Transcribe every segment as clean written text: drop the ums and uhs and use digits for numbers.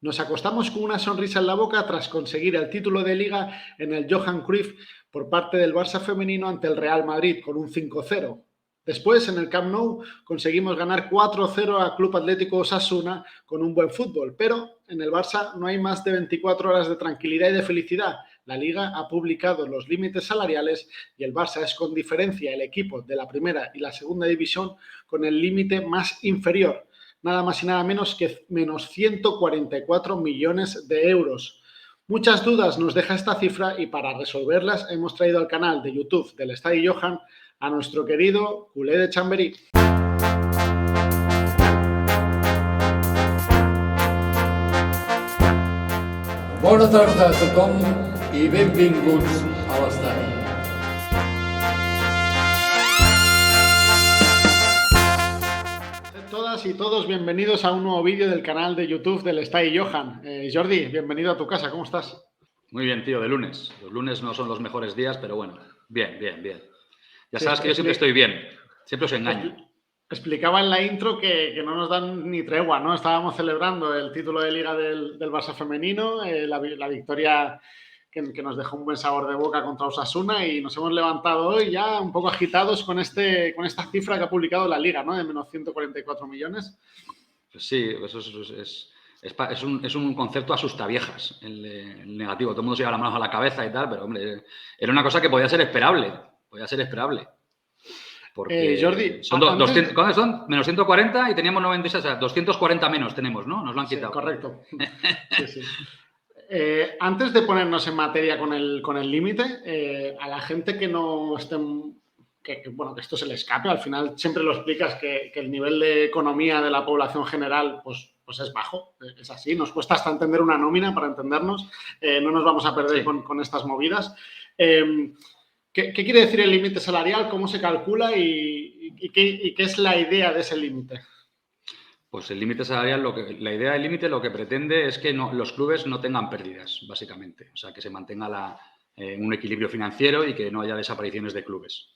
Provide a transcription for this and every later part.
Nos acostamos con una sonrisa en la boca tras conseguir el título de Liga en el Johan Cruyff por parte del Barça femenino ante el Real Madrid con un 5-0. Después, en el Camp Nou, conseguimos ganar 4-0 al Club Atlético Osasuna con un buen fútbol, pero en el Barça no hay más de 24 horas de tranquilidad y de felicidad. La Liga ha publicado los límites salariales y el Barça es con diferencia el equipo de la primera y la segunda división con el límite más inferior, nada más y nada menos que menos 144 millones de euros. Muchas dudas nos deja esta cifra y para resolverlas hemos traído al canal de YouTube del Estadio Johan a nuestro querido culé de Chamberí. Bona tarda a tothom i benvinguts a l'estadi. Todas y todos bienvenidos a un nuevo vídeo del canal de YouTube del Estadio Johan. Jordi, bienvenido a tu casa, ¿cómo estás? Muy bien, tío, de lunes. Los lunes no son los mejores días, pero bueno, bien. Ya Sí, sabes que yo siempre estoy bien, siempre os engaño. Explicaba en la intro que no nos dan ni tregua, ¿no? Estábamos celebrando el título de Liga del Barça femenino, la victoria que nos dejó un buen sabor de boca contra Osasuna y nos hemos levantado hoy ya un poco agitados con esta cifra que ha publicado la Liga, ¿no? De menos 144 millones. Pues sí, eso es un concepto asustaviejas, el negativo. Todo el mundo se lleva las manos a la cabeza y tal, pero hombre, era una cosa que podía ser esperable. Porque Jordi, ¿cuántos son? Menos 140 y teníamos 96, o sea, 240 menos tenemos, ¿no? Nos lo han quitado. Sí, correcto. Sí. Antes de ponernos en materia con el límite, a la gente que no esté, que esto se le escape, al final siempre lo explicas que el nivel de economía de la población general pues es bajo, es así, nos cuesta hasta entender una nómina para entendernos, no nos vamos a perder con estas movidas. ¿Qué quiere decir el límite salarial? ¿Cómo se calcula? ¿Y qué es la idea de ese límite? Pues el límite salarial, la idea del límite lo que pretende es que los clubes no tengan pérdidas, básicamente. O sea, que se mantenga un equilibrio financiero y que no haya desapariciones de clubes.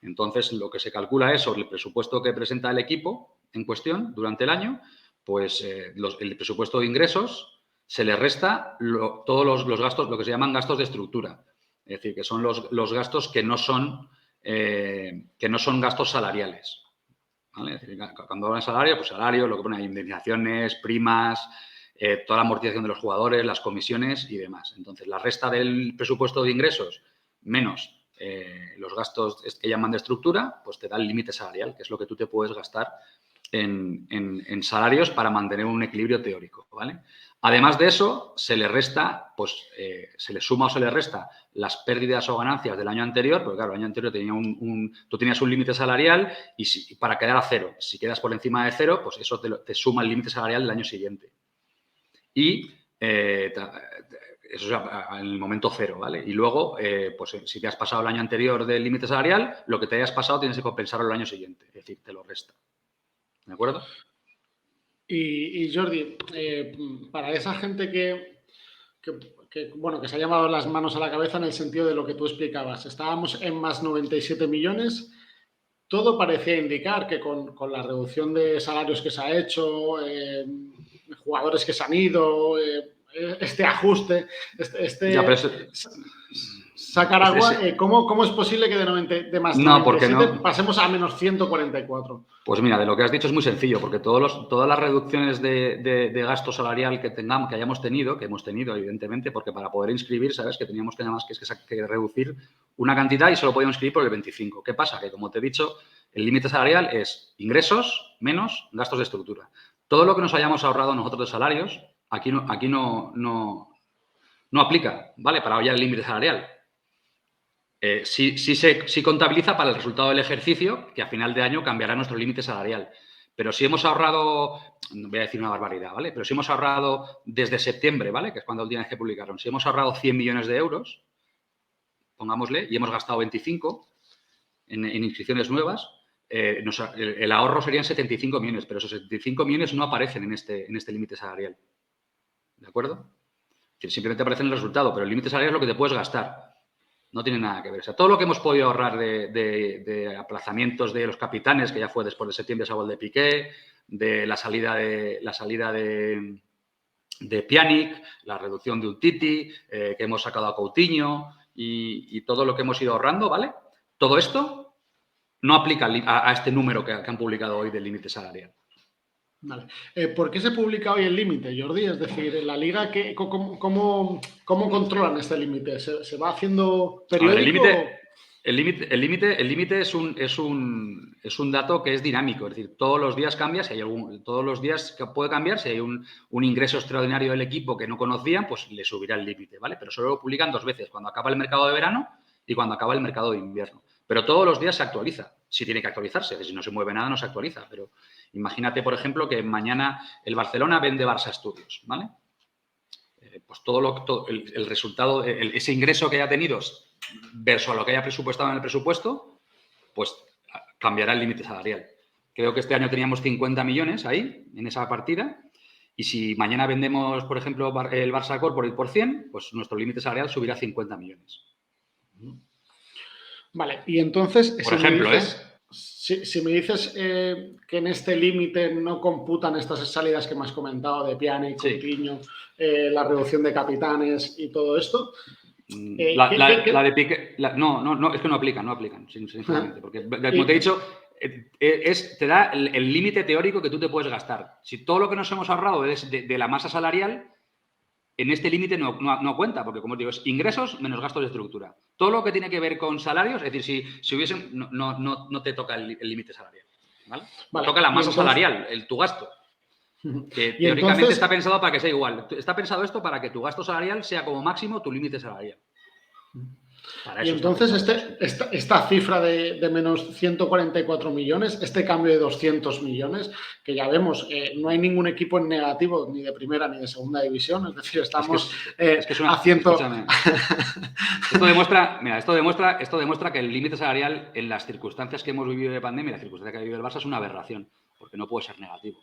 Entonces, lo que se calcula es sobre el presupuesto que presenta el equipo en cuestión durante el año, pues el presupuesto de ingresos se le resta todos los gastos, lo que se llaman gastos de estructura. Es decir, que son los gastos que no son gastos salariales. ¿Vale? Es decir, cuando hablan de salario, pues salario, lo que pone ahí, indemnizaciones, primas, toda la amortización de los jugadores, las comisiones y demás. Entonces, la resta del presupuesto de ingresos menos los gastos que llaman de estructura, pues te da el límite salarial, que es lo que tú te puedes gastar en salarios para mantener un equilibrio teórico, ¿vale? Además de eso, se le resta, pues se le suma o se le resta las pérdidas o ganancias del año anterior, porque claro, el año anterior tú tenías un límite salarial y para quedar a cero. Si quedas por encima de cero, pues eso te suma el límite salarial del año siguiente. Y eso es en el momento cero, ¿vale? Y luego, pues si te has pasado el año anterior del límite salarial, lo que te hayas pasado tienes que compensarlo el año siguiente, es decir, te lo resta. ¿De acuerdo? Y Jordi, para esa gente que se ha llevado las manos a la cabeza en el sentido de lo que tú explicabas, estábamos en más 97 millones, todo parecía indicar que con la reducción de salarios que se ha hecho, jugadores que se han ido, este ajuste, sacar agua, ¿cómo es posible que de más 97 pasemos a menos 144? Pues mira, de lo que has dicho es muy sencillo, porque todas las reducciones de gasto salarial que hayamos tenido, evidentemente, porque para poder inscribir, sabes que teníamos que nada más que reducir una cantidad y solo podíamos inscribir por el 25. ¿Qué pasa? Que, como te he dicho, el límite salarial es ingresos menos gastos de estructura. Todo lo que nos hayamos ahorrado nosotros de salarios, aquí no aplica, ¿vale? Para hallar el límite salarial. Sí contabiliza para el resultado del ejercicio, que a final de año cambiará nuestro límite salarial. Pero si hemos ahorrado, no voy a decir una barbaridad, ¿vale? Pero si hemos ahorrado desde septiembre, ¿vale? Que es cuando el día en que publicaron. Si hemos ahorrado 100 millones de euros, pongámosle, y hemos gastado 25 en inscripciones nuevas, el ahorro serían 75 millones, pero esos 75 millones no aparecen en este límite salarial. ¿De acuerdo? Simplemente aparece en el resultado, pero el límite salarial es lo que te puedes gastar. No tiene nada que ver. O sea, todo lo que hemos podido ahorrar de aplazamientos de los capitanes, que ya fue después de septiembre, esa gol de Piqué, de la salida de de Pjanic, la reducción de Umtiti, que hemos sacado a Coutinho y todo lo que hemos ido ahorrando, ¿vale? Todo esto no aplica a este número que han publicado hoy del límite salarial. Vale. ¿Por qué se publica hoy el límite, Jordi? Es decir, en la Liga, ¿cómo controlan este límite? ¿Se va haciendo periódico? El límite es un dato que es dinámico, es decir, todos los días cambia, todos los días que puede cambiar, si hay un ingreso extraordinario del equipo que no conocían, pues le subirá el límite, ¿vale? Pero solo lo publican 2 veces, cuando acaba el mercado de verano y cuando acaba el mercado de invierno. Pero todos los días se actualiza, si tiene que actualizarse, si no se mueve nada no se actualiza, pero imagínate, por ejemplo, que mañana el Barcelona vende Barça Studios, ¿vale? Pues todo el resultado, ese ingreso que haya tenido versus a lo que haya presupuestado en el presupuesto, pues cambiará el límite salarial. Creo que este año teníamos 50 millones ahí, en esa partida, y si mañana vendemos, por ejemplo, el Barça Core por el por 100, pues nuestro límite salarial subirá a 50 millones. Vale, y entonces... Por ejemplo, Si me dices que en este límite no computan estas salidas que me has comentado de Pjanic, Coutinho, la reducción de capitanes y todo esto... la de Piqué... No, es que no aplican, sinceramente. Porque, como te he dicho, te da el límite teórico que tú te puedes gastar. Si todo lo que nos hemos ahorrado es de la masa salarial, en este límite no cuenta, porque, como os digo, es ingresos menos gastos de estructura. Todo lo que tiene que ver con salarios, es decir, si hubiesen, no te toca el límite salarial, ¿vale? Te toca la masa salarial, tu gasto. Que teóricamente está pensado para que sea igual. Está pensado esto para que tu gasto salarial sea como máximo tu límite salarial. Y entonces esta cifra de menos 144 millones, este cambio de 200 millones, que ya vemos, no hay ningún equipo en negativo, ni de primera ni de segunda división, es decir, estamos haciendo... Esto demuestra que el límite salarial en las circunstancias que hemos vivido de pandemia y la circunstancia que ha vivido el Barça es una aberración, porque no puede ser negativo.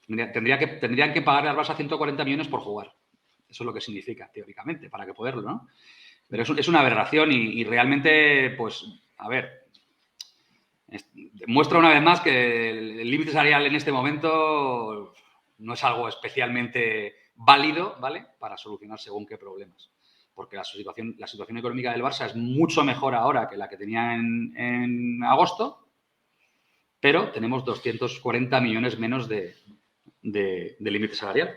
Tendrían que pagarle al Barça 140 millones por jugar. Eso es lo que significa, teóricamente, para que poderlo, ¿no? Pero es una aberración y realmente, pues, a ver, muestra una vez más que el límite salarial en este momento no es algo especialmente válido, ¿vale?, para solucionar según qué problemas. Porque la situación económica del Barça es mucho mejor ahora que la que tenía en agosto, pero tenemos 240 millones menos de límite salarial.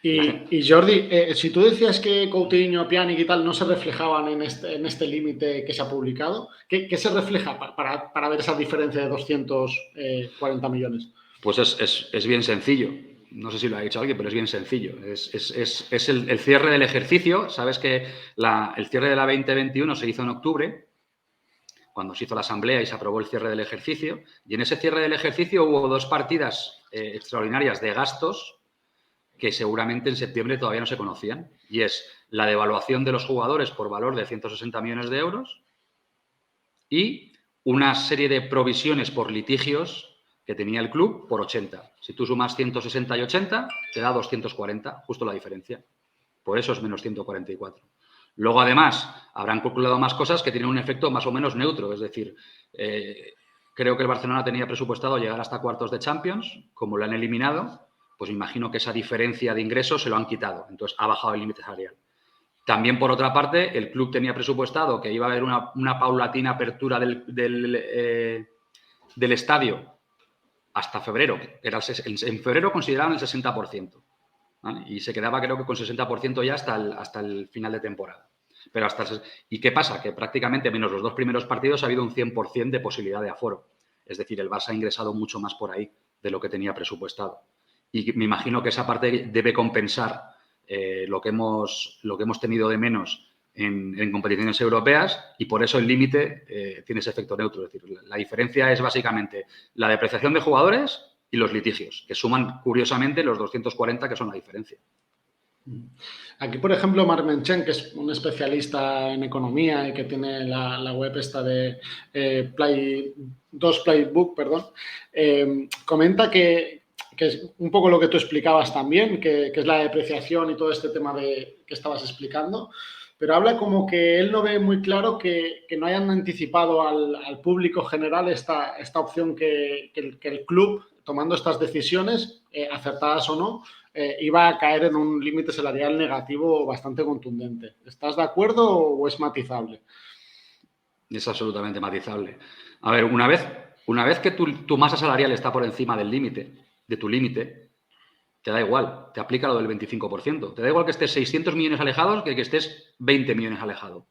Y Jordi, si tú decías que Coutinho, Pjanic y tal no se reflejaban en este límite que se ha publicado, ¿qué se refleja para ver esa diferencia de 240 millones? Pues es bien sencillo. No sé si lo ha dicho alguien, pero es bien sencillo. Es el cierre del ejercicio. Sabes que el cierre de la 2021 se hizo en octubre, cuando se hizo la asamblea y se aprobó el cierre del ejercicio. Y en ese cierre del ejercicio hubo 2 partidas extraordinarias de gastos que seguramente en septiembre todavía no se conocían, y es la devaluación de los jugadores por valor de 160 millones de euros y una serie de provisiones por litigios que tenía el club por 80. Si tú sumas 160 y 80, te da 240, justo la diferencia. Por eso es menos 144. Luego, además, habrán calculado más cosas que tienen un efecto más o menos neutro, es decir, creo que el Barcelona tenía presupuestado llegar hasta cuartos de Champions, como lo han eliminado, pues imagino que esa diferencia de ingresos se lo han quitado. Entonces, ha bajado el límite salarial. También, por otra parte, el club tenía presupuestado que iba a haber una paulatina apertura del estadio hasta febrero. En febrero consideraban el 60%. ¿Vale? Y se quedaba, creo que con 60% ya hasta el final de temporada. Pero ¿y qué pasa? Que prácticamente, menos los 2 primeros partidos, ha habido un 100% de posibilidad de aforo. Es decir, el Barça ha ingresado mucho más por ahí de lo que tenía presupuestado. Y me imagino que esa parte debe compensar lo que hemos tenido de menos en competiciones europeas, y por eso el límite tiene ese efecto neutro. Es decir, la diferencia es básicamente la depreciación de jugadores y los litigios, que suman curiosamente los 240, que son la diferencia. Aquí, por ejemplo, Marc Menchen, que es un especialista en economía y que tiene la web esta de Playbook, comenta que es un poco lo que tú explicabas también, que es la depreciación y todo este tema que estabas explicando, pero habla como que él no ve muy claro que no hayan anticipado al público general esta opción que el club, tomando estas decisiones, acertadas o no, iba a caer en un límite salarial negativo bastante contundente. ¿Estás de acuerdo o es matizable? Es absolutamente matizable. A ver, una vez que tu masa salarial está por encima del límite, de tu límite, te da igual, te aplica lo del 25%. Te da igual que estés 600 millones alejados que estés 20 millones alejado.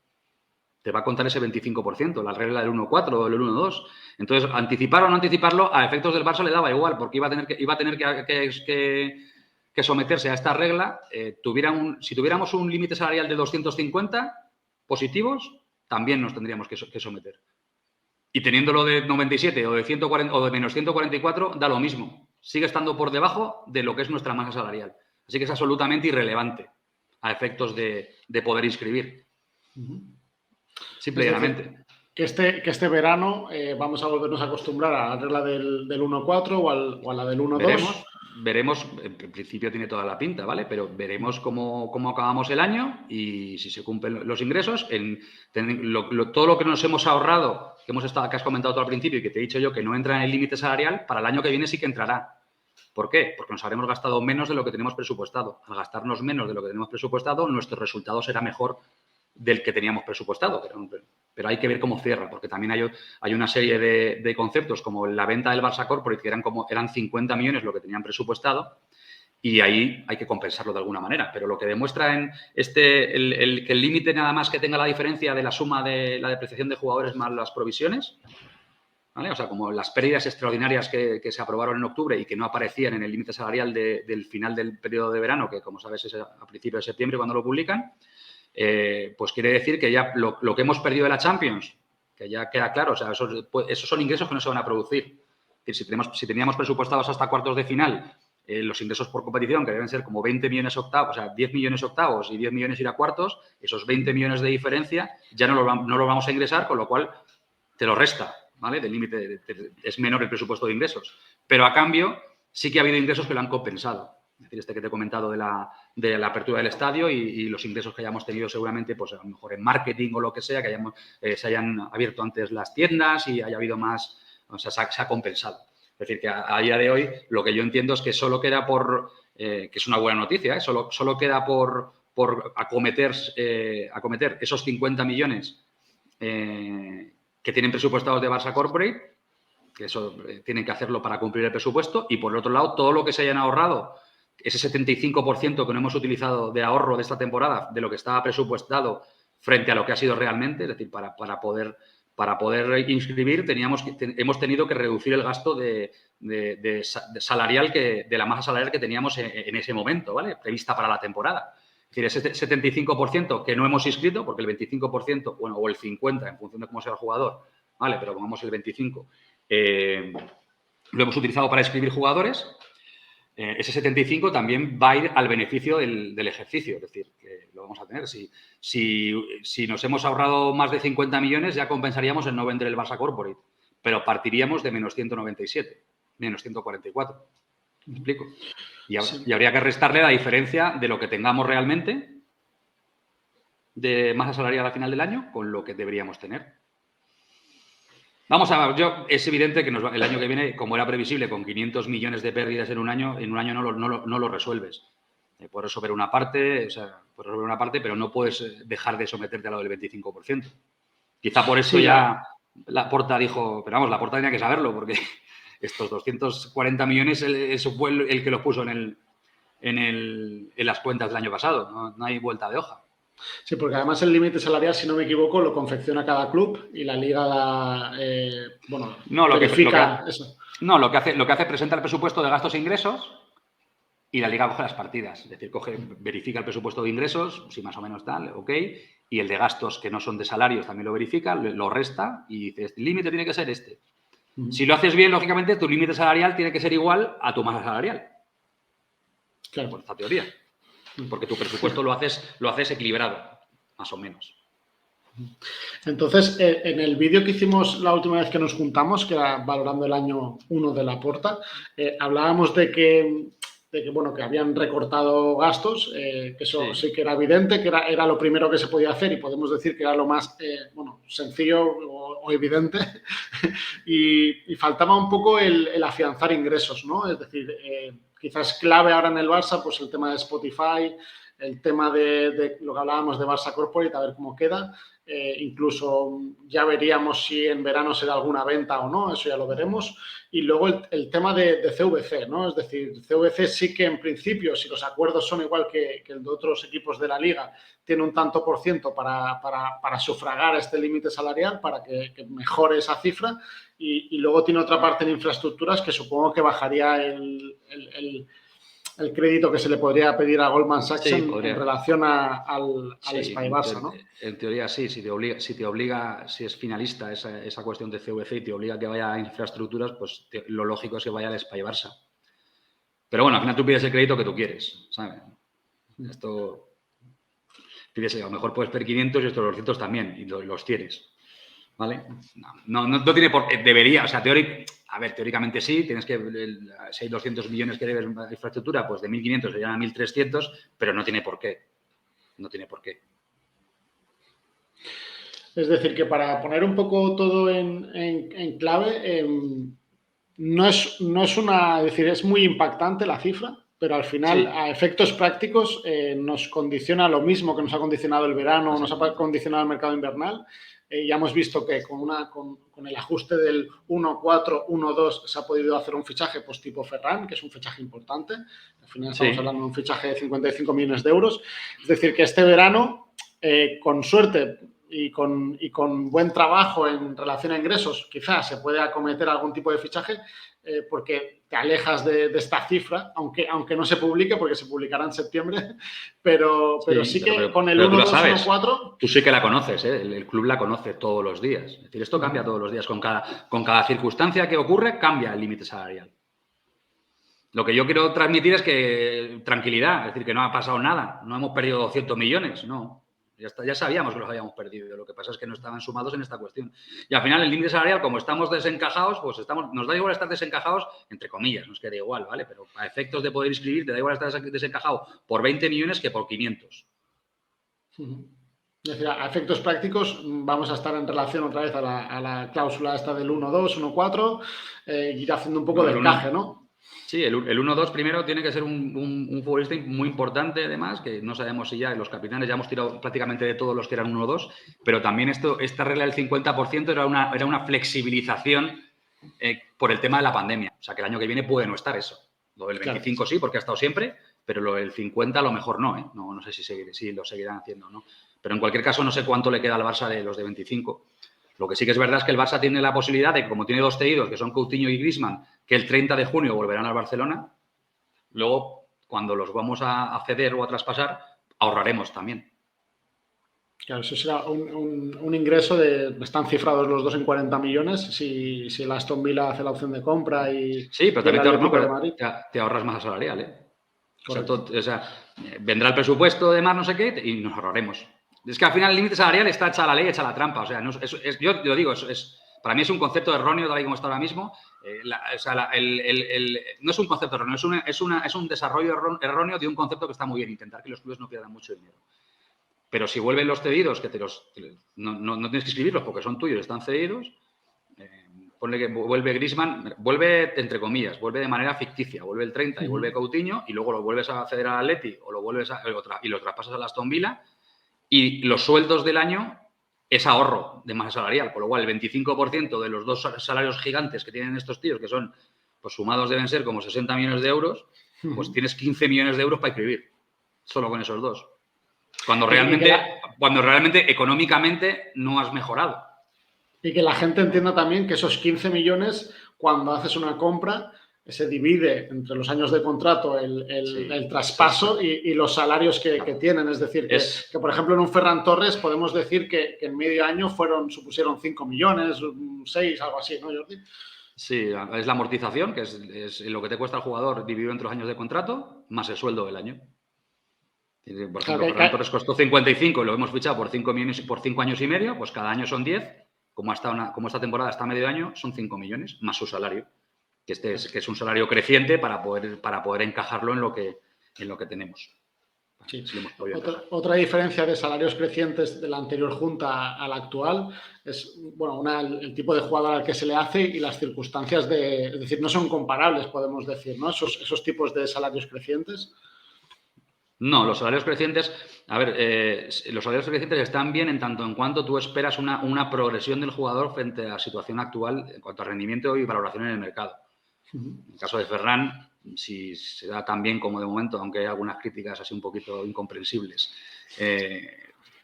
Te va a contar ese 25%, la regla del 1,4 o del 1,2. Entonces, anticipar o no anticiparlo, a efectos del Barça le daba igual, porque iba a tener que someterse a esta regla. Si tuviéramos un límite salarial de 250 positivos, también nos tendríamos que someter. Y teniéndolo de 97 o de 140 o de menos 144, da lo mismo. Sigue estando por debajo de lo que es nuestra masa salarial. Así que es absolutamente irrelevante a efectos de poder inscribir. Simple y llanamente. Que este verano vamos a volvernos a acostumbrar a la regla del 1,4 o a la del 1,2. Veremos, en principio tiene toda la pinta, ¿vale? Pero veremos cómo acabamos el año y si se cumplen los ingresos. Todo lo que nos hemos ahorrado, que has comentado tú al principio y que te he dicho yo que no entra en el límite salarial, para el año que viene sí que entrará. ¿Por qué? Porque nos habremos gastado menos de lo que tenemos presupuestado. Al gastarnos menos de lo que tenemos presupuestado, nuestro resultado será mejor del que teníamos presupuestado. Pero hay que ver cómo cierra, porque también hay una serie de conceptos como la venta del Barça Corporate, que eran 50 millones lo que tenían presupuestado, y ahí hay que compensarlo de alguna manera. Pero lo que demuestra que el límite nada más que tenga la diferencia de la suma de la depreciación de jugadores más las provisiones, ¿vale? O sea, como las pérdidas extraordinarias que se aprobaron en octubre y que no aparecían en el límite salarial del final del periodo de verano, que como sabes es a principios de septiembre cuando lo publican, pues quiere decir que ya lo que hemos perdido de la Champions, que ya queda claro, o sea, esos son ingresos que no se van a producir. Es decir, si teníamos presupuestados hasta cuartos de final los ingresos por competición, que deben ser como 20 millones octavos, o sea, 10 millones octavos y 10 millones ir a cuartos, esos 20 millones de diferencia ya no los vamos a ingresar, con lo cual te lo resta, ¿vale? Del límite es menor el presupuesto de ingresos. Pero a cambio sí que ha habido ingresos que lo han compensado. Es decir, que te he comentado de la apertura del estadio y los ingresos que hayamos tenido seguramente, pues a lo mejor en marketing o lo que sea, que se hayan abierto antes las tiendas y haya habido más, o sea, se ha compensado. Es decir, que a día de hoy lo que yo entiendo es que solo queda que es una buena noticia, solo queda por acometer esos 50 millones que tienen presupuestados de Barça Corporate, que eso tienen que hacerlo para cumplir el presupuesto, y por el otro lado, todo lo que se hayan ahorrado, ese 75% que no hemos utilizado de ahorro de esta temporada, de lo que estaba presupuestado frente a lo que ha sido realmente, es decir, para poder inscribir hemos tenido que reducir el gasto salarial de la masa salarial que teníamos en ese momento, ¿vale? Prevista para la temporada. Es decir, ese 75% que no hemos inscrito, porque el 25%, bueno, o el 50%, en función de cómo sea el jugador, ¿vale? Pero pongamos el 25%, lo hemos utilizado para inscribir jugadores. Ese 75 también va a ir al beneficio del ejercicio, es decir, que lo vamos a tener. Si nos hemos ahorrado más de 50 millones, ya compensaríamos el no vender el Barça Corporate, pero partiríamos de menos 197, menos 144. ¿Me explico? Y habría que restarle la diferencia de lo que tengamos realmente de masa salarial al final del año con lo que deberíamos tener. Vamos a ver, es evidente que el año que viene, como era previsible, con 500 millones de pérdidas en un año no lo resuelves. Por eso ver una parte, pero no puedes dejar de someterte a lo del 25%. Quizá por eso ya Laporta dijo, pero vamos, Laporta tenía que saberlo, porque estos 240 millones eso fue el que los puso en las cuentas del año pasado. No hay vuelta de hoja. Sí, porque además el límite salarial, si no me equivoco, lo confecciona cada club y la liga verifica eso. No, lo que hace presenta el presupuesto de gastos e ingresos y la liga coge las partidas. Es decir, verifica el presupuesto de ingresos, si más o menos tal, ok, y el de gastos que no son de salarios también lo verifica, lo resta y dice, el límite tiene que ser este. Si lo haces bien, lógicamente, tu límite salarial tiene que ser igual a tu masa salarial. Claro. Por esta teoría. Porque tu presupuesto lo haces equilibrado, más o menos. Entonces, en el vídeo que hicimos la última vez que nos juntamos, que era valorando el año 1 de Laporta, hablábamos de que habían recortado gastos, que eso sí que era evidente, que era lo primero que se podía hacer y podemos decir que era lo más sencillo o evidente y faltaba un poco el afianzar ingresos, ¿no? Es decir, quizás clave ahora en el Barça, pues el tema de Spotify, el tema de lo que hablábamos de Barça Corporate, a ver cómo queda. Incluso ya veríamos si en verano será alguna venta o no, eso ya lo veremos. Y luego el tema de CVC, ¿no? Es decir, CVC sí que en principio, si los acuerdos son igual que el de otros equipos de la Liga, tiene un tanto por ciento para sufragar este límite salarial, para que mejore esa cifra. Y luego tiene otra parte en infraestructuras que supongo que bajaría el crédito que se le podría pedir a Goldman Sachs Sí, en relación al Espai Barça, ¿no? En teoría sí, si te obliga, si es finalista esa cuestión de CVC y te obliga a que vaya a infraestructuras, pues lo lógico es que vaya al Espai Barça. Pero bueno, al final tú pides el crédito que tú quieres, ¿sabes? Esto pides, a lo mejor puedes pedir 500 y estos 200 también, y los tienes. ¿Vale? No tiene por qué, debería, o sea, teóricamente sí, tienes que, si hay 200 millones que debes de infraestructura, pues de 1.500 serían a 1.300, pero no tiene por qué. No tiene por qué. Es decir, que para poner un poco todo en clave, no es una, es decir, es muy impactante la cifra, pero al final, a efectos prácticos, nos condiciona lo mismo que nos ha condicionado el verano, nos ha condicionado el mercado invernal. Ya hemos visto que con el ajuste del 1-4, 1-2 se ha podido hacer un fichaje pues tipo Ferran, que es un fichaje importante. Al final estamos hablando de un fichaje de 55 millones de euros. Es decir, que este verano, con suerte y con buen trabajo en relación a ingresos, quizás se puede acometer algún tipo de fichaje, porque te alejas de esta cifra, aunque no se publique, porque se publicará en septiembre, pero sí que con el 1-2, 1-4... Tú sí que la conoces, ¿eh? El club la conoce todos los días. Es decir, esto cambia todos los días. Con cada circunstancia que ocurre, cambia el límite salarial. Lo que yo quiero transmitir es que tranquilidad, es decir, que no ha pasado nada. No hemos perdido 200 millones, no. Ya sabíamos que los habíamos perdido. Lo que pasa es que no estaban sumados en esta cuestión. Y al final el límite salarial, como estamos desencajados, pues nos da igual estar desencajados, entre comillas, nos queda igual, ¿vale? Pero a efectos de poder inscribir, te da igual estar desencajado por 20 millones que por 500. Es decir, a efectos prácticos vamos a estar en relación otra vez a la cláusula esta del 1-2, 1-4, ir haciendo un poco de encaje, ¿no? Sí, el 1-2 primero tiene que ser un futbolista muy importante, además, que no sabemos si ya los capitanes ya hemos tirado prácticamente de todos los que eran 1-2, pero también esta regla del 50% era una flexibilización por el tema de la pandemia. O sea, que el año que viene puede no estar eso. Lo del 25 sí, porque ha estado siempre, pero lo del 50 a lo mejor no, ¿eh? No sé si lo seguirán haciendo o no. Pero en cualquier caso no sé cuánto le queda al Barça de los de 25. Lo que sí que es verdad es que el Barça tiene la posibilidad de que, como tiene dos cedidos, que son Coutinho y Griezmann, que el 30 de junio volverán al Barcelona, luego, cuando los vamos a ceder o a traspasar, ahorraremos también. Claro, eso será un ingreso están cifrados los dos en 40 millones, si el Aston Villa hace la opción de compra y... Sí, pero también te ahorras masa salarial, ¿eh? O sea, vendrá el presupuesto de más no sé qué y nos ahorraremos. Es que al final el límite salarial está hecha la ley, hecha la trampa. O sea, yo lo digo, para mí es un concepto erróneo tal y como está ahora mismo. No es un concepto erróneo, es un desarrollo erróneo de un concepto que está muy bien, intentar que los clubes no pierdan mucho dinero. Pero si vuelven los cedidos, no tienes que escribirlos porque son tuyos, están cedidos, ponle que vuelve Griezmann, vuelve entre comillas, vuelve de manera ficticia, vuelve el 30 y vuelve Coutinho y luego lo vuelves a ceder al Atleti o y lo traspasas al Aston Villa. Y los sueldos del año es ahorro de masa salarial, por lo cual el 25% de los dos salarios gigantes que tienen estos tíos, que son, pues sumados deben ser como 60 millones de euros, pues tienes 15 millones de euros para escribir, solo con esos dos. Cuando realmente económicamente no has mejorado. Y que la gente entienda también que esos 15 millones, cuando haces una compra, se divide entre los años de contrato el traspaso y los salarios que tienen. Es decir, que, por ejemplo, en un Ferran Torres podemos decir que en medio año supusieron 5 millones, 6, algo así, ¿no, Jordi? Sí, es la amortización, que es lo que te cuesta al jugador dividido entre los años de contrato, más el sueldo del año. Por ejemplo, Ferran Torres costó 55 y lo hemos fichado por 5 millones por 5 años y medio, pues cada año son 10. Como esta temporada está a medio año, son 5 millones, más su salario. Que es un salario creciente para poder encajarlo en lo que tenemos. Sí. Sí lo hemos podido encajar. Otra diferencia de salarios crecientes de la anterior junta a la actual es, bueno, el tipo de jugador al que se le hace y las circunstancias es decir, no son comparables, podemos decir, ¿no? Esos tipos de salarios crecientes. No, los salarios crecientes, a ver, los salarios crecientes están bien en tanto en cuanto tú esperas una progresión del jugador frente a la situación actual en cuanto a rendimiento y valoración en el mercado. En el caso de Ferran, si se da tan bien como de momento, aunque hay algunas críticas así un poquito incomprensibles,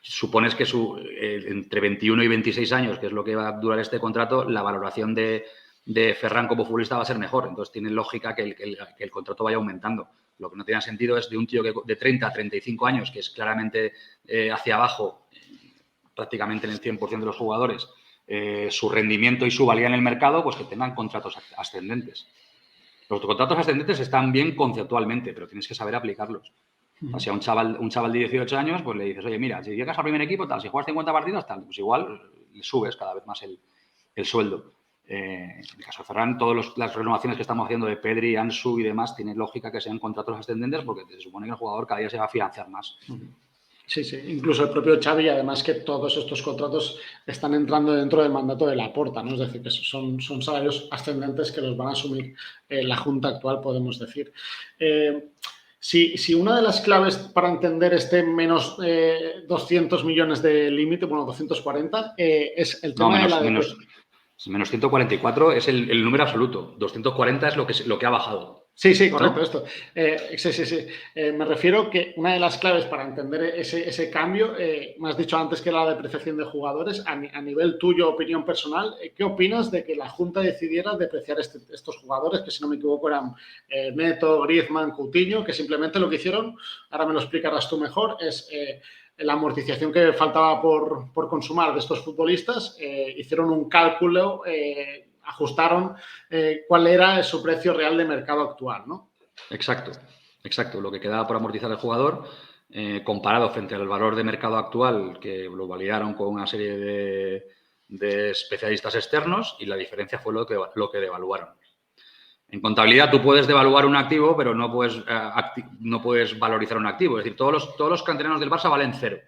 supones que entre 21 y 26 años, que es lo que va a durar este contrato, la valoración de Ferran como futbolista va a ser mejor. Entonces tiene lógica que el contrato vaya aumentando. Lo que no tiene sentido es de un tío de 30 a 35 años, que es claramente hacia abajo, prácticamente en el 100% de los jugadores, su rendimiento y su valía en el mercado, pues que tengan contratos ascendentes. Los contratos ascendentes están bien conceptualmente, pero tienes que saber aplicarlos. O sea, si a un chaval de 18 años, pues le dices, oye, mira, si llegas al primer equipo, tal, si juegas 50 partidos, tal, pues igual le subes cada vez más el sueldo. En el caso de Ferran, todas las renovaciones que estamos haciendo de Pedri, Ansu y demás, tiene lógica que sean contratos ascendentes porque se supone que el jugador cada día se va a financiar más. Sí, sí, incluso el propio Xavi, además que todos estos contratos están entrando dentro del mandato de Laporta, ¿no? Es decir, que son salarios ascendentes que los van a asumir la Junta actual, podemos decir. Si una de las claves para entender este menos 200 millones de límite, bueno, 240, es el tema de la... Menos 144 es el número absoluto. 240 es lo que ha bajado. Sí, sí, correcto, ¿no? esto. Sí. Me refiero que una de las claves para entender ese cambio, me has dicho antes que era la depreciación de jugadores, a nivel tuyo, opinión personal, ¿qué opinas de que la Junta decidiera depreciar estos jugadores, que si no me equivoco eran Neto, Griezmann, Coutinho, que simplemente lo que hicieron, ahora me lo explicarás tú mejor, es... la amortización que faltaba por consumar de estos futbolistas, hicieron un cálculo, ajustaron cuál era su precio real de mercado actual, ¿no? Exacto. Lo que quedaba por amortizar el jugador, comparado frente al valor de mercado actual, que lo validaron con una serie de especialistas externos, y la diferencia fue lo que devaluaron. En contabilidad tú puedes devaluar un activo, pero no puedes valorizar un activo. Es decir, todos los canteranos del Barça valen 0,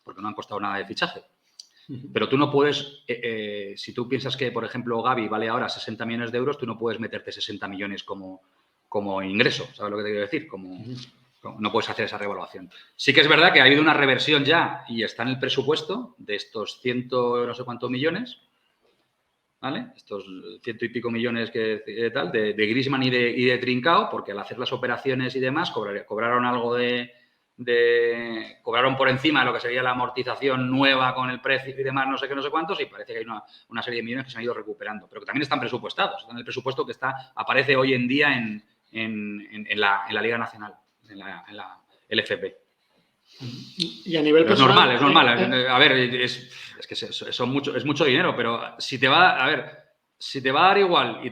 porque no han costado nada de fichaje. Pero tú no puedes, si tú piensas que, por ejemplo, Gavi vale ahora 60 millones de euros, tú no puedes meterte 60 millones como ingreso. ¿Sabes lo que te quiero decir? No puedes hacer esa revaluación. Sí que es verdad que ha habido una reversión ya y está en el presupuesto de estos 100 no sé cuántos millones, ¿vale? Estos 100 y pico millones de Griezmann y de Trincao, porque al hacer las operaciones y demás cobraron algo cobraron por encima de lo que sería la amortización nueva con el precio y demás, no sé qué, no sé cuántos, y parece que hay una serie de millones que se han ido recuperando, pero que también están presupuestados, están en el presupuesto que aparece hoy en día en la Liga Nacional, en la LFP. Y a nivel personal, es normal. A ver, es que es mucho dinero, pero si te va a dar igual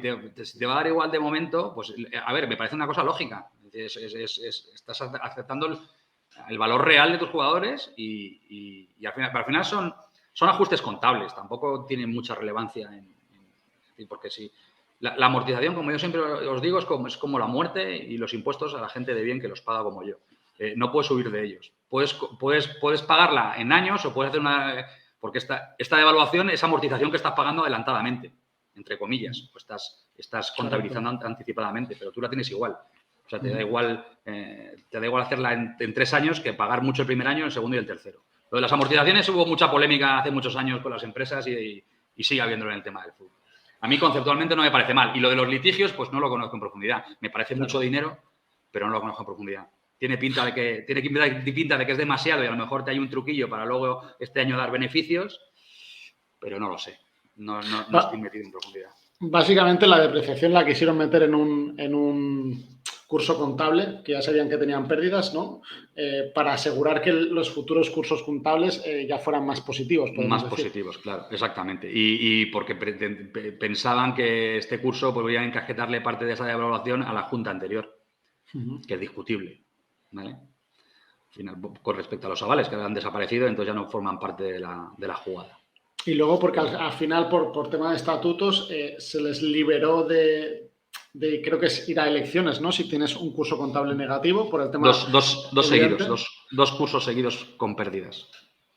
si te va a dar igual de momento, pues a ver, me parece una cosa lógica. Estás aceptando el valor real de tus jugadores y al final son ajustes contables, tampoco tienen mucha relevancia porque si la amortización, como yo siempre os digo, es como la muerte y los impuestos a la gente de bien que los paga como yo. No puedes huir de ellos. Puedes pagarla en años o puedes hacer porque esta devaluación es amortización que estás pagando adelantadamente, entre comillas, o estás contabilizando anticipadamente, pero tú la tienes igual. O sea, te da igual hacerla en 3 años que pagar mucho el primer año, el segundo y el tercero. Lo de las amortizaciones hubo mucha polémica hace muchos años con las empresas y sigue habiéndolo en el tema del fútbol. A mí conceptualmente no me parece mal. Y lo de los litigios, pues no lo conozco en profundidad. Me parece mucho dinero, pero no lo conozco en profundidad. Tiene pinta de que es demasiado y a lo mejor te hay un truquillo para luego este año dar beneficios, pero no lo sé. No estoy metido en profundidad. Básicamente la depreciación la quisieron meter en un curso contable, que ya sabían que tenían pérdidas, ¿no? Para asegurar que los futuros cursos contables ya fueran más positivos. Más positivos, claro, exactamente. Y porque pensaban que este curso podría encajetarle parte de esa devaluación a la junta anterior, que es discutible, ¿vale? Al final, con respecto a los avales que han desaparecido, entonces ya no forman parte de la jugada. Y luego porque al final, por tema de estatutos, se les liberó de creo que es ir a elecciones, ¿no? Si tienes un curso contable negativo por el tema... Dos seguidos, dos cursos seguidos con pérdidas.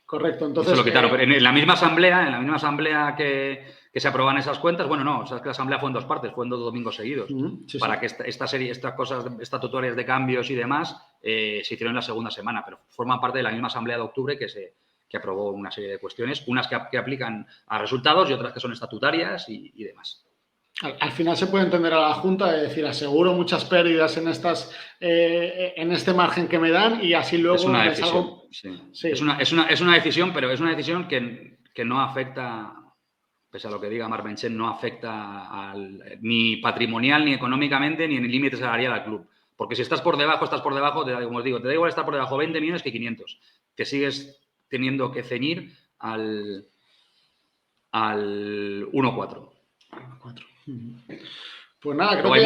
Correcto, entonces... Eso lo quitaron, pero en la misma asamblea que se aprueban esas cuentas, bueno, no, o sea, es que la asamblea fue en 2 partes, fue en 2 domingos seguidos, sí, para que estas cosas estatutarias de cambios y demás se hicieron en la segunda semana, pero forman parte de la misma asamblea de octubre que aprobó una serie de cuestiones, unas que aplican a resultados y otras que son estatutarias y demás. Al final se puede entender a la Junta de decir, aseguro muchas pérdidas en este margen que me dan y así luego... Es una decisión, sí. Es una decisión, pero es una decisión que no afecta, pese a lo que diga Marc Benchen, no afecta ni patrimonial, ni económicamente, ni en el límite salarial al club. Porque si estás por debajo, como os digo, te da igual estar por debajo 20 millones que 500. Te sigues teniendo que ceñir al 1,4. Pues nada, creo que hay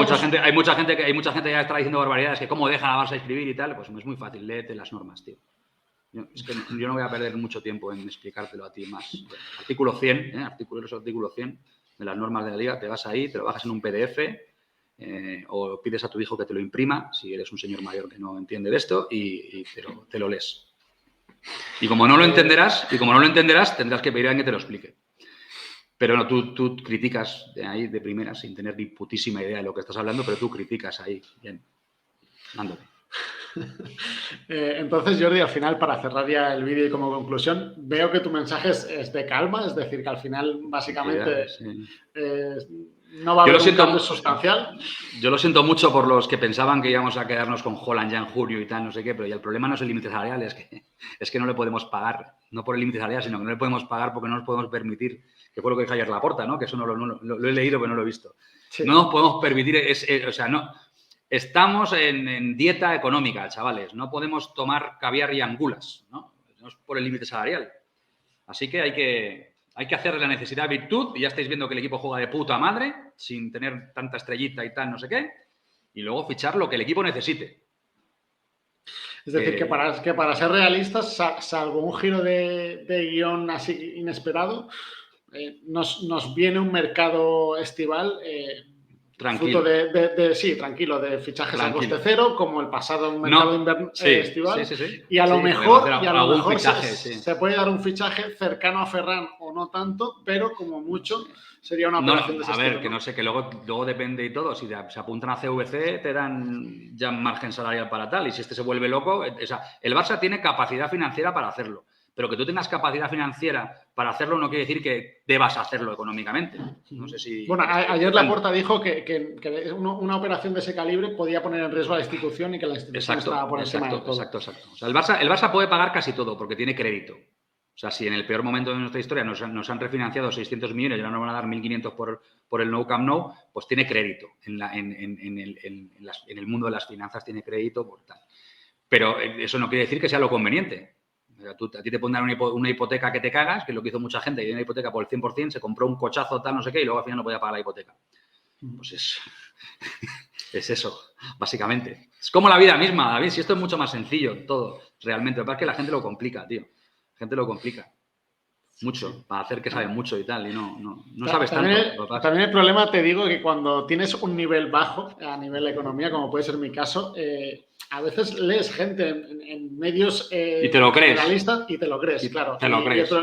mucha gente que ya está diciendo barbaridades, que cómo dejan a Barça escribir y tal, pues es muy fácil, léete las normas, tío. Es que yo no voy a perder mucho tiempo en explicártelo a ti más. Artículo 100, artículo 100 de las normas de la Liga, te vas ahí, te lo bajas en un PDF o pides a tu hijo que te lo imprima, si eres un señor mayor que no entiende de esto, y te lo lees. Y como no lo entenderás, tendrás que pedir a alguien que te lo explique. Pero no, tú criticas de ahí de primera sin tener ni putísima idea de lo que estás hablando, pero tú criticas ahí. Bien, mándate. Entonces, Jordi, al final, para cerrar ya el vídeo y como conclusión, veo que tu mensaje es de calma, es decir, que al final, básicamente, no va a haber un cambio sustancial. Yo lo siento mucho por los que pensaban que íbamos a quedarnos con Haaland ya en junio y tal, no sé qué, pero ya el problema no es el límite salarial, es que no le podemos pagar, no por el límite salarial, sino que no le podemos pagar porque no nos podemos permitir, que fue lo que dijo ayer Laporta, ¿no? Que eso no lo he leído, pero no lo he visto. Sí. No nos podemos permitir, estamos en dieta económica, chavales. No podemos tomar caviar y angulas, ¿no? No es por el límite salarial. Así que hay que hacer de la necesidad virtud. Y ya estáis viendo que el equipo juega de puta madre, sin tener tanta estrellita y tal, no sé qué. Y luego fichar lo que el equipo necesite. Es decir, que para ser realistas, salvo un giro de guión así inesperado, nos viene un mercado estival... Tranquilo. Fruto tranquilo, de fichajes a coste cero, como el pasado mercado estival. Sí. Y a lo mejor, se puede dar un fichaje cercano a Ferran o no tanto, pero como mucho sería una operación de ese estilo. A ver, que no sé, que luego depende y todo. Si se apuntan a CVC, te dan ya margen salarial para tal. Y si se vuelve loco, el Barça tiene capacidad financiera para hacerlo. Pero que tú tengas capacidad financiera para hacerlo no quiere decir que debas hacerlo económicamente. No sé si... Bueno, ayer Laporta dijo que una operación de ese calibre podía poner en riesgo a la institución y que la institución estaba por encima de todo. Exacto. O sea, el Barça puede pagar casi todo porque tiene crédito. O sea, si en el peor momento de nuestra historia nos han refinanciado 600 millones y ahora nos van a dar 1.500 por el Nou Camp Nou, pues tiene crédito. En el mundo de las finanzas tiene crédito por tal. Pero eso no quiere decir que sea lo conveniente. A ti te pondrán una hipoteca que te cagas, que es lo que hizo mucha gente, que tiene una hipoteca por el 100%, se compró un cochazo tal, no sé qué, y luego al final no podía pagar la hipoteca. Pues es eso, básicamente. Es como la vida misma, David, si esto es mucho más sencillo todo, realmente. Lo que pasa es que la gente lo complica, tío. La gente lo complica mucho, para hacer que sabe mucho y tal, y no sabes tanto. También el problema, te digo, que cuando tienes un nivel bajo, a nivel de economía, como puede ser mi caso, a veces lees gente en medios y te lo crees. Realistas y te lo crees, claro. Te lo crees.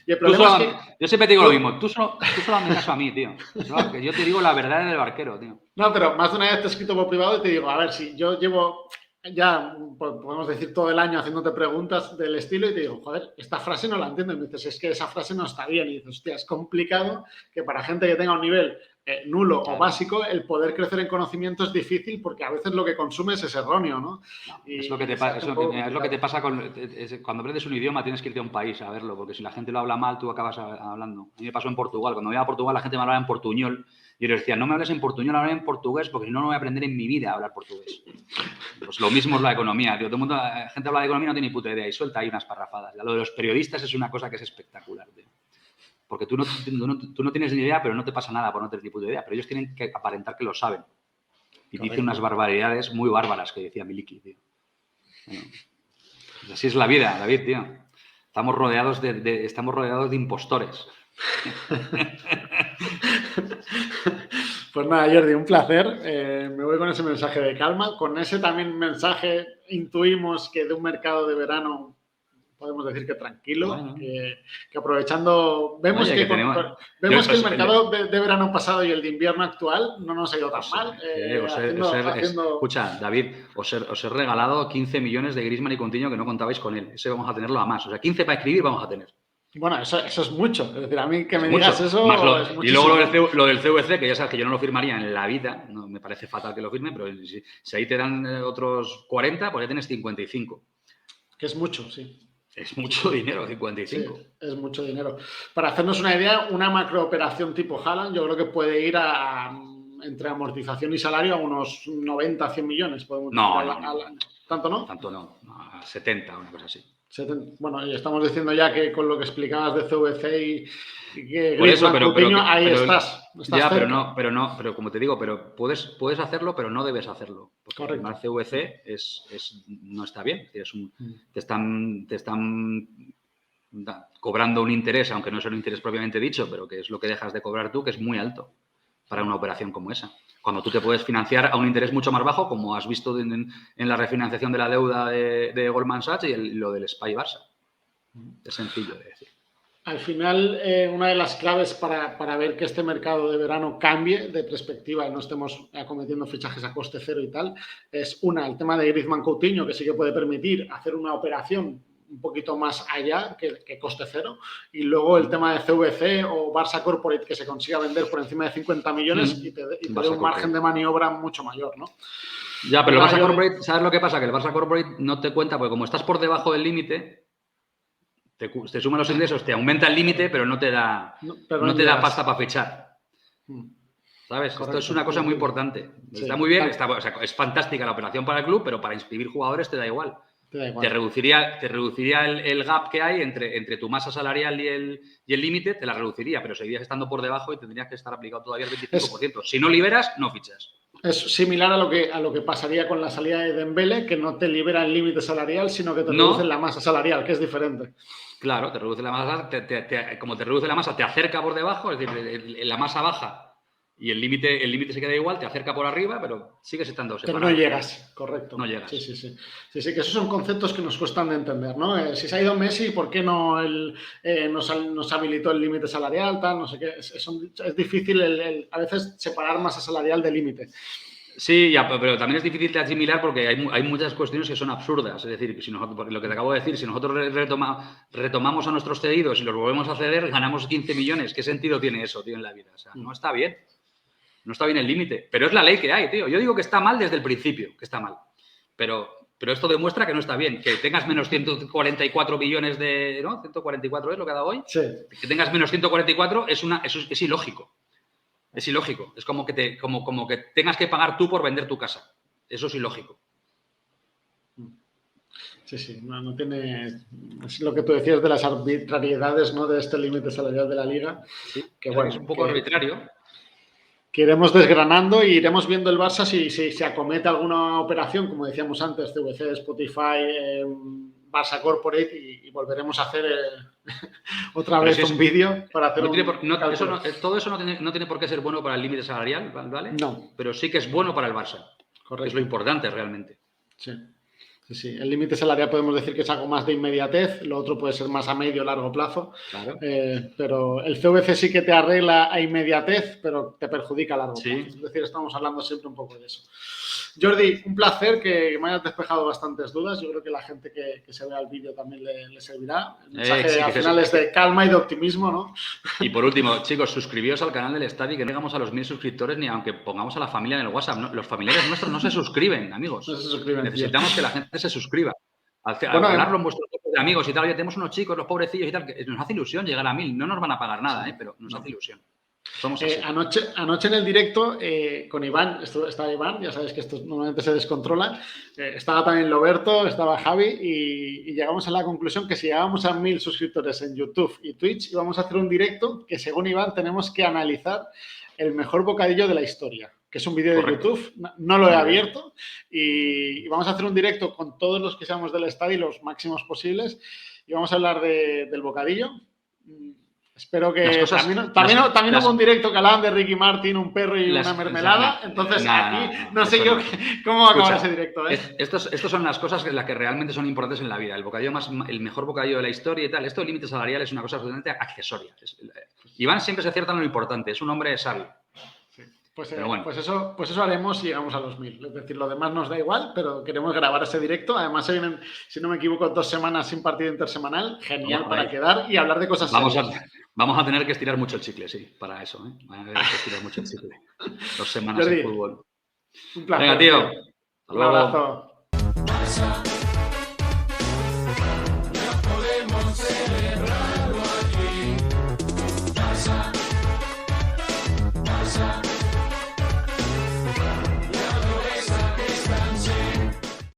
Y el problema es que... Yo siempre te digo lo mismo. Tú solo hazme caso a mí, tío. ¿No? Que yo te digo la verdad del barquero, tío. No, pero más de una vez te he escrito por privado y te digo, a ver, si yo llevo ya, podemos decir, todo el año haciéndote preguntas del estilo y te digo, joder, esta frase no la entiendo. Y me dices, es que esa frase no está bien. Y dices, hostia, es complicado que para gente que tenga un nivel nulo o básico, el poder crecer en conocimiento es difícil porque a veces lo que consumes es erróneo, ¿no? Es lo que te pasa cuando aprendes un idioma, tienes que irte a un país a verlo, porque si la gente lo habla mal, tú acabas hablando. A mí me pasó en Portugal. Cuando iba a Portugal, la gente me hablaba en portuñol. Y yo les decía, no me hables en portuñol, háblame en portugués, porque si no, no voy a aprender en mi vida a hablar portugués. Pues lo mismo es la economía, tío. Todo el mundo, la gente habla de economía, no tiene ni puta idea y suelta ahí unas parrafadas. Lo de los periodistas es una cosa que es espectacular, tío. Porque tú no tienes ni idea, pero no te pasa nada por no tener ni puta idea. Pero ellos tienen que aparentar que lo saben. Y dicen unas barbaridades muy bárbaras que decía Miliki, tío. Bueno, pues así es la vida, David, tío. Estamos rodeados de impostores. Pues nada, Jordi, un placer. Me voy con ese mensaje de calma. Con ese también mensaje intuimos que de un mercado de verano podemos decir que tranquilo, Bueno. que aprovechando, vemos Oye, que, que tenemos... vemos que el mercado de verano pasado y el de invierno actual no nos ha ido tan mal. Escucha, David, os he regalado 15 millones de Griezmann y Coutinho que no contabais con él. Ese vamos a tenerlo a más. O sea, 15 para escribir vamos a tener. Bueno, eso es mucho. Es decir, a mí que es me mucho. digas eso es muchísimo. Y luego lo del CVC, que ya sabes que yo no lo firmaría en la vida. No, me parece fatal que lo firme, pero si ahí te dan otros 40, pues ya tienes 55. Que es mucho, sí. Es mucho dinero, 55. Sí, es mucho dinero. Para hacernos una idea, una macrooperación tipo Haaland yo creo que puede ir entre amortización y salario a unos 90, 100 millones. Podemos decir ¿Tanto no? Tanto no, a 70, una cosa así. Bueno, y estamos diciendo ya que con lo que explicabas de CVC y que Griezmann, Coutinho, ahí estás ya, cerca. pero como te digo, pero puedes hacerlo, pero no debes hacerlo. Porque correcto. El CVC no está bien. Te están cobrando un interés, aunque no es un interés propiamente dicho, pero que es lo que dejas de cobrar tú, que es muy alto para una operación como esa. Cuando tú te puedes financiar a un interés mucho más bajo, como has visto en la refinanciación de la deuda de Goldman Sachs y lo del SPY Barça. Es sencillo de decir. Al final, una de las claves para ver que este mercado de verano cambie de perspectiva y no estemos acometiendo fichajes a coste cero y tal, es el tema de Griezmann Coutinho, que sí que puede permitir hacer una operación un poquito más allá que coste cero, y luego el tema de CVC o Barça Corporate, que se consiga vender por encima de 50 millones y te dé un margen de maniobra mucho mayor, ¿no? Ya, pero el Barça Corporate, ¿sabes lo que pasa? Que el Barça Corporate no te cuenta, porque como estás por debajo del límite, te suman los ingresos, te aumenta el límite, pero no te da pasta para fichar. ¿Sabes? Correcto. Esto es una cosa muy importante. Sí. Está muy bien, es fantástica la operación para el club, pero para inscribir jugadores te da igual. Te reduciría el gap que hay entre tu masa salarial y el límite, te la reduciría, pero seguirías estando por debajo y tendrías que estar aplicado todavía el 25%. Si no liberas, no fichas. Es similar a lo que pasaría con la salida de Dembélé, que no te libera el límite salarial, sino que te reducen la masa salarial, que es diferente. Claro, te reduce la masa, como te reduce la masa, te acerca por debajo, es decir, la masa baja y el límite se queda igual, te acerca por arriba, pero sigues estando separado. Pero no llegas, correcto. No llegas. Sí, que esos son conceptos que nos cuestan de entender, ¿no? Si se ha ido Messi, ¿por qué no nos habilitó el límite salarial, tal, no sé qué? Es difícil a veces separar masa salarial del límite. Sí, pero también es difícil de asimilar porque hay muchas cuestiones que son absurdas. Es decir, si nosotros, lo que te acabo de decir, si nosotros retomamos a nuestros cedidos y los volvemos a ceder, ganamos 15 millones. ¿Qué sentido tiene eso, tío, en la vida? O sea, no está bien. No está bien el límite. Pero es la ley que hay, tío. Yo digo que está mal desde el principio, que está mal. Pero esto demuestra que no está bien. Que tengas menos 144 billones de... ¿No? 144 es lo que ha dado hoy. Sí. Que tengas menos 144 es ilógico. Es ilógico. Es como que tengas que pagar tú por vender tu casa. Eso es ilógico. Sí, no tiene... Es lo que tú decías de las arbitrariedades, ¿no? De este límite salarial de la Liga. Sí, que bueno, es un poco arbitrario. Que iremos desgranando y iremos viendo el Barça si se acomete alguna operación, como decíamos antes, CVC, Spotify, Barça Corporate, y volveremos a hacer otra vez un vídeo para hacer todo eso no tiene por qué ser bueno para el límite salarial, ¿vale? No. Pero sí que es bueno para el Barça. Correcto. Es lo importante realmente. Sí. El límite salarial podemos decir que es algo más de inmediatez, lo otro puede ser más a medio o largo plazo. Claro. Pero el CVC sí que te arregla a inmediatez, pero te perjudica a largo plazo. Es decir, estamos hablando siempre un poco de eso. Jordi, un placer que me hayas despejado bastantes dudas. Yo creo que la gente que se vea el vídeo también le servirá. El mensaje al final es de calma y de optimismo, ¿no? Y por último, chicos, suscribíos al canal del Estadi, que no llegamos a los 1000 suscriptores ni aunque pongamos a la familia en el WhatsApp. No, los familiares nuestros no se suscriben, amigos. No se suscriben. Necesitamos que la gente se suscriba. Hablarlo en vuestros grupos de amigos y tal. Oye, tenemos unos chicos, los pobrecillos y tal, que nos hace ilusión llegar a 1000. No nos van a pagar nada, pero nos hace ilusión. Somos así. Anoche en el directo con Iván, estaba Iván, ya sabes que esto normalmente se descontrola, estaba también Loberto, estaba Javi y llegamos a la conclusión que si llegábamos a 1000 suscriptores en YouTube y Twitch íbamos a hacer un directo que según Iván tenemos que analizar el mejor bocadillo de la historia, que es un vídeo de YouTube, no lo he abierto y vamos a hacer un directo con todos los que seamos del estadio, los máximos posibles, y vamos a hablar del bocadillo. Espero que... Las cosas- también las- hubo las- un directo que hablaban de Ricky Martin, un perro y Las- una mermelada. no, Entonces no, aquí no, no sé eso yo no. cómo va a acabar Escucha, ese directo. ¿eh? Estos son las cosas las que realmente son importantes en la vida. El mejor bocadillo de la historia y tal. Esto del límite salarial es una cosa absolutamente accesoria. Iván siempre se acierta en lo importante. Es un hombre sabio. Pues, Pero bueno. pues eso haremos si llegamos a los 1000. Es decir, lo demás nos da igual, pero queremos grabar ese directo. Además, se vienen, si no me equivoco, 2 semanas sin partido intersemanal. Genial Vamos a para ver. quedar y hablar de cosas serias. Vamos a tener que estirar mucho el chicle, sí, para eso. Vamos a tener que estirar mucho el chicle. 2 semanas Jordi, de fútbol. Un placer. Venga, tío. Hasta Un luego. abrazo. podemos celebrar.